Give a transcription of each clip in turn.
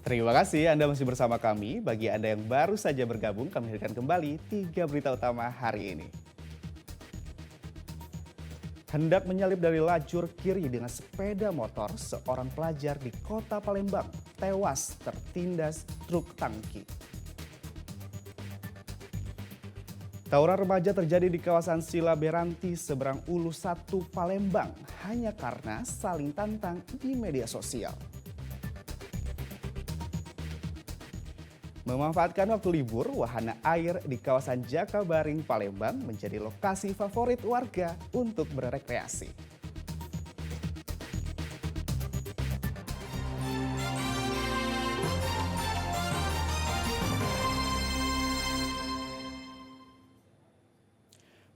Terima kasih Anda masih bersama kami. Bagi Anda yang baru saja bergabung, kami hadirkan kembali 3 berita utama hari ini. Hendak menyalip dari lajur kiri dengan sepeda motor, seorang pelajar di kota Palembang tewas tertindas truk tangki. Tawuran remaja terjadi di kawasan Sila Beranti seberang Ulu 1 Palembang hanya karena saling tantang di media sosial. Memanfaatkan waktu libur, wahana air di kawasan Jakabaring, Palembang menjadi lokasi favorit warga untuk berrekreasi.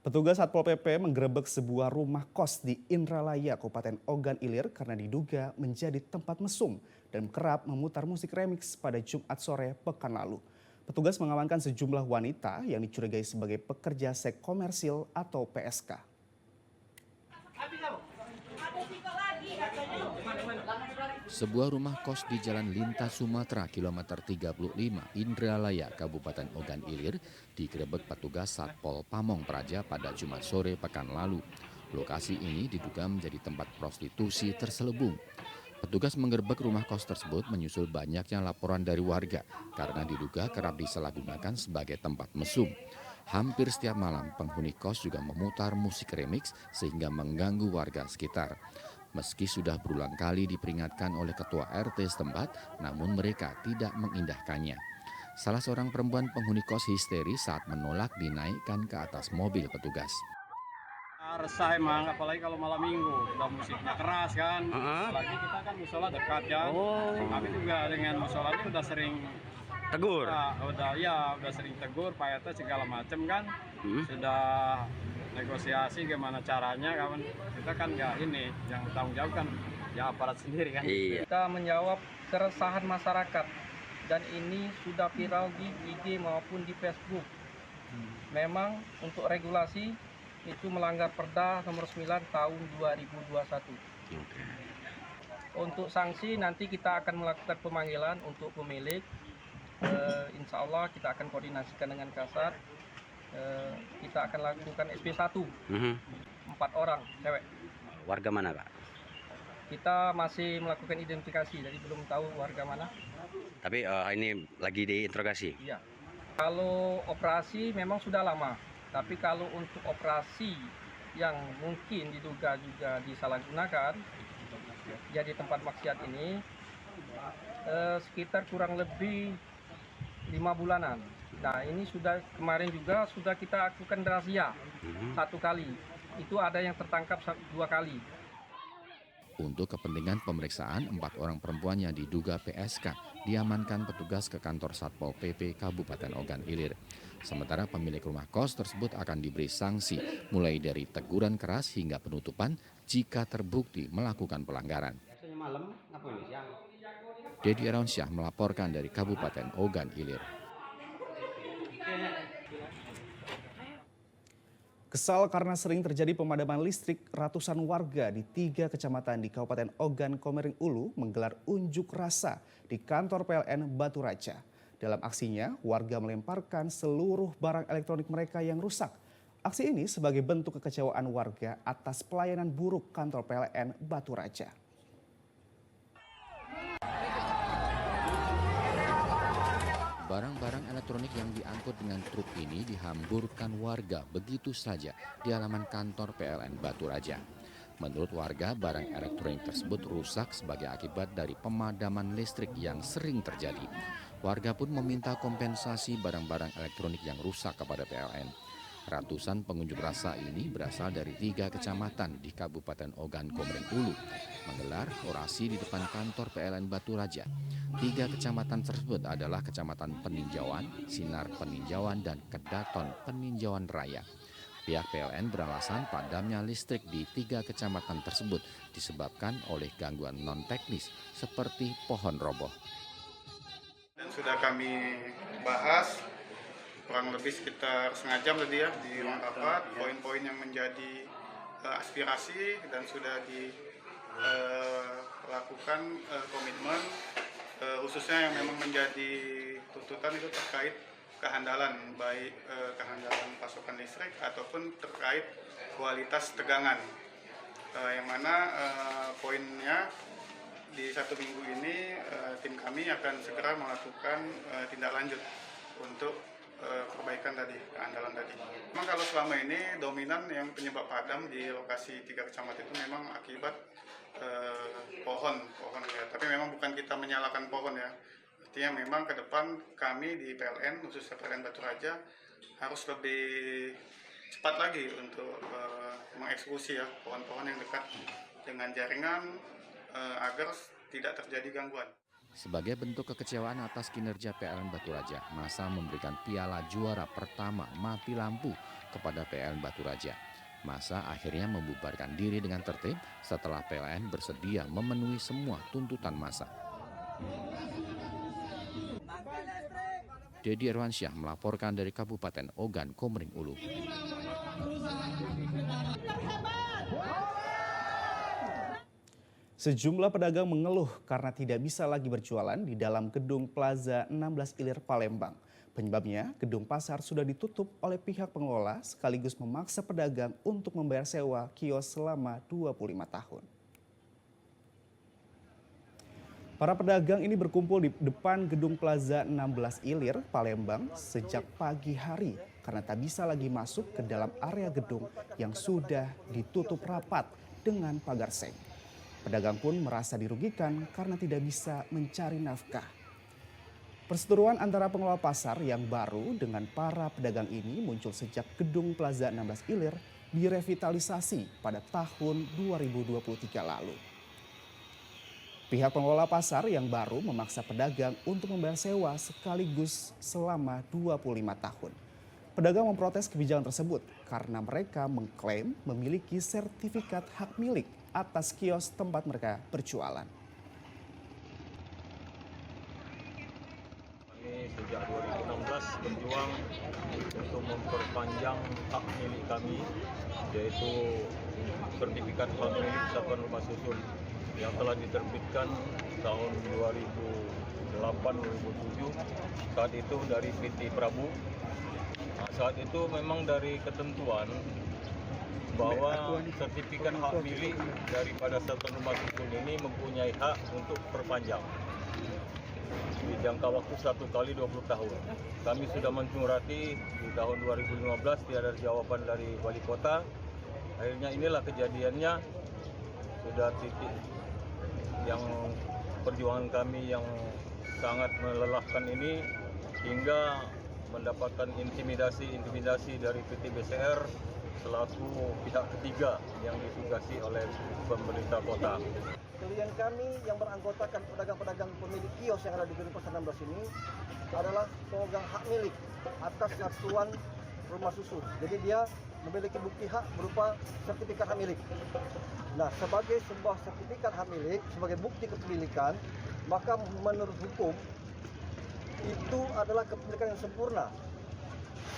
Petugas Satpol PP menggerebek sebuah rumah kos di Indralaya, Kabupaten Ogan Ilir karena diduga menjadi tempat mesum dan kerap memutar musik remix pada Jumat sore pekan lalu. Petugas mengamankan sejumlah wanita yang dicurigai sebagai pekerja seks komersil atau PSK. Sebuah rumah kos di Jalan Lintas Sumatera, kilometer 35, Indralaya, Kabupaten Ogan Ilir, digerebek petugas Satpol Pamong Praja pada Jumat sore pekan lalu. Lokasi ini diduga menjadi tempat prostitusi terselubung. Petugas menggerebek rumah kos tersebut menyusul banyaknya laporan dari warga karena diduga kerap disalahgunakan sebagai tempat mesum. Hampir setiap malam penghuni kos juga memutar musik remix sehingga mengganggu warga sekitar. Meski sudah berulang kali diperingatkan oleh ketua RT setempat, namun mereka tidak mengindahkannya. Salah seorang perempuan penghuni kos histeris saat menolak dinaikkan ke atas mobil petugas. Resah emang, apalagi kalau malam minggu, udah musiknya keras kan. Apalagi kita kan musola dekat kan. Kami juga dengan musola ini udah sering tegur. Udah sering tegur, Pak RT segala macem kan. Sudah negosiasi gimana caranya kawan. Kita kan nggak ini, yang tanggung jawab kan ya aparat sendiri kan. Iya. Kita menjawab keresahan masyarakat dan ini sudah viral di IG maupun di Facebook. Memang untuk regulasi itu melanggar Perda nomor 9 tahun 2021. Untuk sanksi nanti kita akan melakukan pemanggilan untuk pemilik. Insya Allah kita akan koordinasikan dengan Kasat. Kita akan lakukan SP1, 4 orang cewek. Warga mana, Pak? Kita masih melakukan identifikasi, jadi belum tahu warga mana. Tapi ini lagi diinterogasi. Iya. Kalau operasi memang sudah lama, tapi kalau untuk operasi yang mungkin diduga juga disalahgunakan, jadi tempat maksiat ini sekitar kurang lebih 5 bulanan. Nah ini sudah kemarin juga sudah kita lakukan razia 1 kali. Itu ada yang tertangkap 2 kali. Untuk kepentingan pemeriksaan, 4 orang perempuan yang diduga PSK diamankan petugas ke kantor Satpol PP Kabupaten Ogan Ilir. Sementara pemilik rumah kos tersebut akan diberi sanksi mulai dari teguran keras hingga penutupan jika terbukti melakukan pelanggaran. Dedi Aronsyah melaporkan dari Kabupaten Ogan Ilir. Kesal karena sering terjadi pemadaman listrik, ratusan warga di 3 kecamatan di Kabupaten Ogan Komering Ulu menggelar unjuk rasa di kantor PLN Batu Raja. Dalam aksinya, warga melemparkan seluruh barang elektronik mereka yang rusak. Aksi ini sebagai bentuk kekecewaan warga atas pelayanan buruk kantor PLN Batu Raja. Barang-barang elektronik yang diangkut dengan truk ini dihamburkan warga begitu saja di halaman kantor PLN Batu Raja. Menurut warga, barang elektronik tersebut rusak sebagai akibat dari pemadaman listrik yang sering terjadi. Warga pun meminta kompensasi barang-barang elektronik yang rusak kepada PLN. Ratusan pengunjuk rasa ini berasal dari 3 kecamatan di Kabupaten Ogan Komering Ulu menggelar orasi di depan kantor PLN Batu Raja. 3 kecamatan tersebut adalah Kecamatan Peninjauan, Sinar Peninjauan, dan Kedaton Peninjauan Raya. Pihak PLN beralasan padamnya listrik di 3 kecamatan tersebut disebabkan oleh gangguan non-teknis seperti pohon roboh. Dan sudah kami bahas kurang lebih sekitar setengah jam tadi ya di ruang rapat, poin-poin yang menjadi aspirasi dan sudah dilakukan komitmen khususnya yang memang menjadi tuntutan itu terkait kehandalan, baik kehandalan pasokan listrik ataupun terkait kualitas tegangan. Yang mana poinnya di 1 minggu ini tim kami akan segera melakukan tindak lanjut untuk perbaikan tadi, keandalan tadi. Memang kalau selama ini dominan yang penyebab padam di lokasi 3 kecamatan itu memang akibat pohon ya. Tapi memang bukan kita menyalakan pohon ya. Artinya memang ke depan kami di PLN, khususnya PLN Baturaja, harus lebih cepat lagi untuk mengeksekusi ya pohon-pohon yang dekat dengan jaringan agar tidak terjadi gangguan. Sebagai bentuk kekecewaan atas kinerja PLN Baturaja, massa memberikan piala juara pertama mati lampu kepada PLN Baturaja. Massa akhirnya membubarkan diri dengan tertib setelah PLN bersedia memenuhi semua tuntutan massa. Dedi Irwansyah melaporkan dari Kabupaten Ogan Komering Ulu. Sejumlah pedagang mengeluh karena tidak bisa lagi berjualan di dalam gedung Plaza 16 Ilir Palembang. Penyebabnya, gedung pasar sudah ditutup oleh pihak pengelola sekaligus memaksa pedagang untuk membayar sewa kios selama 25 tahun. Para pedagang ini berkumpul di depan gedung Plaza 16 Ilir Palembang sejak pagi hari karena tak bisa lagi masuk ke dalam area gedung yang sudah ditutup rapat dengan pagar seng. Pedagang pun merasa dirugikan karena tidak bisa mencari nafkah. Perseteruan antara pengelola pasar yang baru dengan para pedagang ini muncul sejak gedung Plaza 16 Ilir direvitalisasi pada tahun 2023 lalu. Pihak pengelola pasar yang baru memaksa pedagang untuk membayar sewa sekaligus selama 25 tahun. Pedagang memprotes kebijakan tersebut karena mereka mengklaim memiliki sertifikat hak milik atas kios tempat mereka berjualan. Kami sejak 2016 berjuang untuk memperpanjang hak milik kami, yaitu sertifikat hak milik satuan rumah susun yang telah diterbitkan tahun 2008-2007. Saat itu dari PT Prabu. Saat itu memang dari ketentuan bahwa sertifikat hak milik daripada satuan rumah susun ini mempunyai hak untuk perpanjang di jangka waktu 1 kali 20 tahun. Kami sudah menyurati di tahun 2015, tiada jawaban dari wali kota. Akhirnya inilah kejadiannya, sudah titik yang perjuangan kami yang sangat melelahkan ini hingga mendapatkan intimidasi dari PT BCR selaku pihak ketiga yang ditugasi oleh pemerintah kota. Klien kami yang beranggotakan pedagang-pedagang pemilik kios yang ada di gedung Pasar 16 ini adalah pemegang hak milik atas satuan rumah susun. Jadi dia memiliki bukti hak berupa sertifikat hak milik. Nah, sebagai sebuah sertifikat hak milik, sebagai bukti kepemilikan, maka menurut hukum itu adalah kepemilikan yang sempurna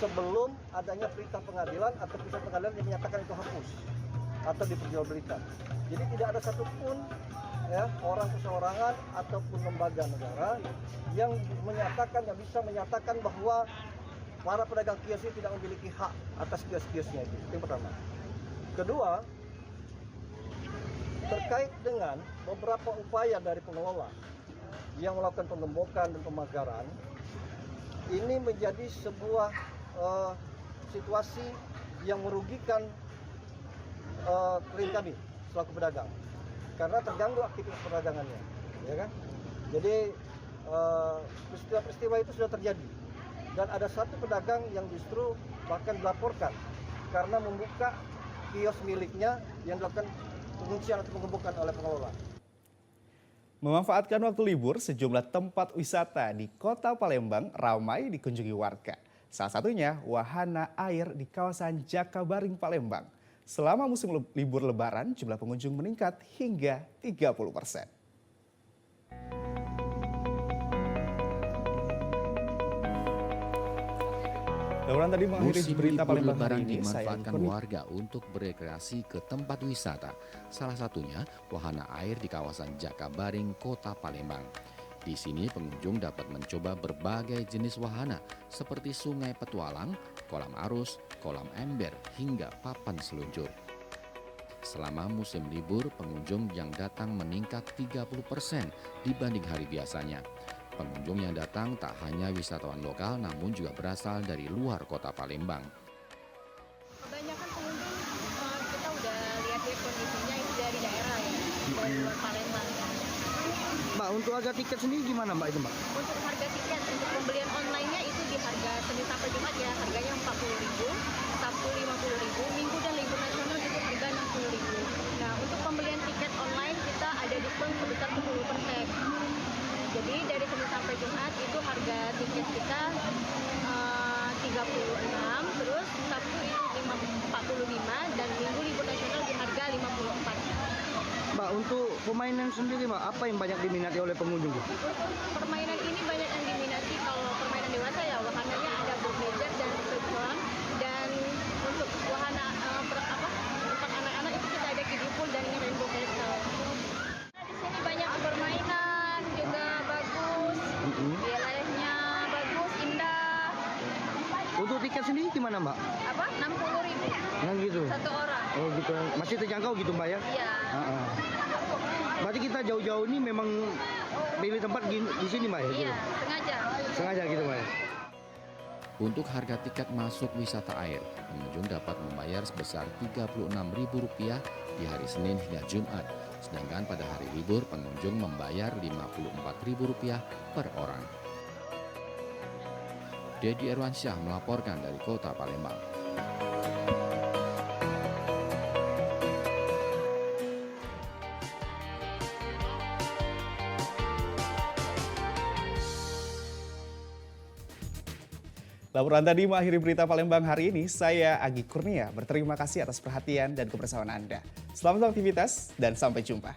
sebelum adanya perintah pengadilan atau putusan pengadilan yang menyatakan itu hapus atau diperjualbelikan. Jadi tidak ada satupun ya orang perseorangan ataupun lembaga negara yang menyatakan, yang bisa menyatakan bahwa para pedagang kios ini tidak memiliki hak atas kios-kiosnya itu. Yang pertama. Kedua, terkait dengan beberapa upaya dari pengelola yang melakukan penggembokan dan pemagaran, ini menjadi sebuah situasi yang merugikan klien kami selaku pedagang karena terganggu aktivitas perdagangannya, ya kan? Jadi peristiwa-peristiwa itu sudah terjadi dan ada satu pedagang yang justru bahkan dilaporkan karena membuka kios miliknya yang dilakukan penguncian atau penggembokan oleh pengelola. Memanfaatkan waktu libur, sejumlah tempat wisata di kota Palembang ramai dikunjungi warga. Salah satunya wahana air di kawasan Jakabaring, Palembang. Selama musim libur lebaran, jumlah pengunjung meningkat hingga 30%. Dauran tadi mengakhiri Musim berita libur Palembang lebaran hari ini. Saya dimanfaatkan warga untuk berekreasi ke tempat wisata. Salah satunya wahana air di kawasan Jakabaring, Kota Palembang. Di sini pengunjung dapat mencoba berbagai jenis wahana seperti sungai petualang, kolam arus, kolam ember, hingga papan seluncur. Selama musim libur, pengunjung yang datang meningkat 30% dibanding hari biasanya. Pengunjung yang datang tak hanya wisatawan lokal namun juga berasal dari luar kota Palembang. Kebanyakan pengunjung kita udah lihat ya kondisinya itu dari daerah ya, dari luar Palembang. Mbak, untuk harga tiket sendiri gimana Mbak itu Mbak? Untuk harga tiket untuk pembelian online-nya itu di harga Senin sampai Jumat ya harganya 40.000, Sabtu 50.000, Minggu dan libur nasional itu harga 60.000. Nah untuk pembelian tiket online kita ada diskon sebesar 10%. Jadi dari Senin sampai Jumat itu harga tiket kita 36, terus Sabtu itu 45 dan Minggu libur nasional di harga 54. Mbak, untuk permainan sendiri Mbak, apa yang banyak diminati oleh pengunjung? Permainan ini banyak yang diminati. Kalau permainan dewasa ya wahananya ada bermeja dan sejuang, dan untuk wahana untuk anak-anak itu kita ada kiddie pool dan rainbow castle. Di sini banyak permainan juga bagus, wilayahnya bagus, indah. Untuk tiket sendiri gimana Mbak? 60.000 Yang gitu? satu orang. Oh gitu, masih terjangkau gitu Mbak ya? Iya. Berarti kita jauh-jauh ini memang pilih tempat di sini Mbak ya? Iya, sengaja. Sengaja gitu Mbak ya? Untuk harga tiket masuk wisata air, pengunjung dapat membayar sebesar Rp36.000 di hari Senin hingga Jumat. Sedangkan pada hari libur, pengunjung membayar Rp54.000 per orang. Dedi Erwansyah melaporkan dari Kota Palembang. Laporan tadi mengakhiri berita Palembang hari ini. Saya Agi Kurnia berterima kasih atas perhatian dan kebersamaan Anda. Selamat beraktivitas dan sampai jumpa.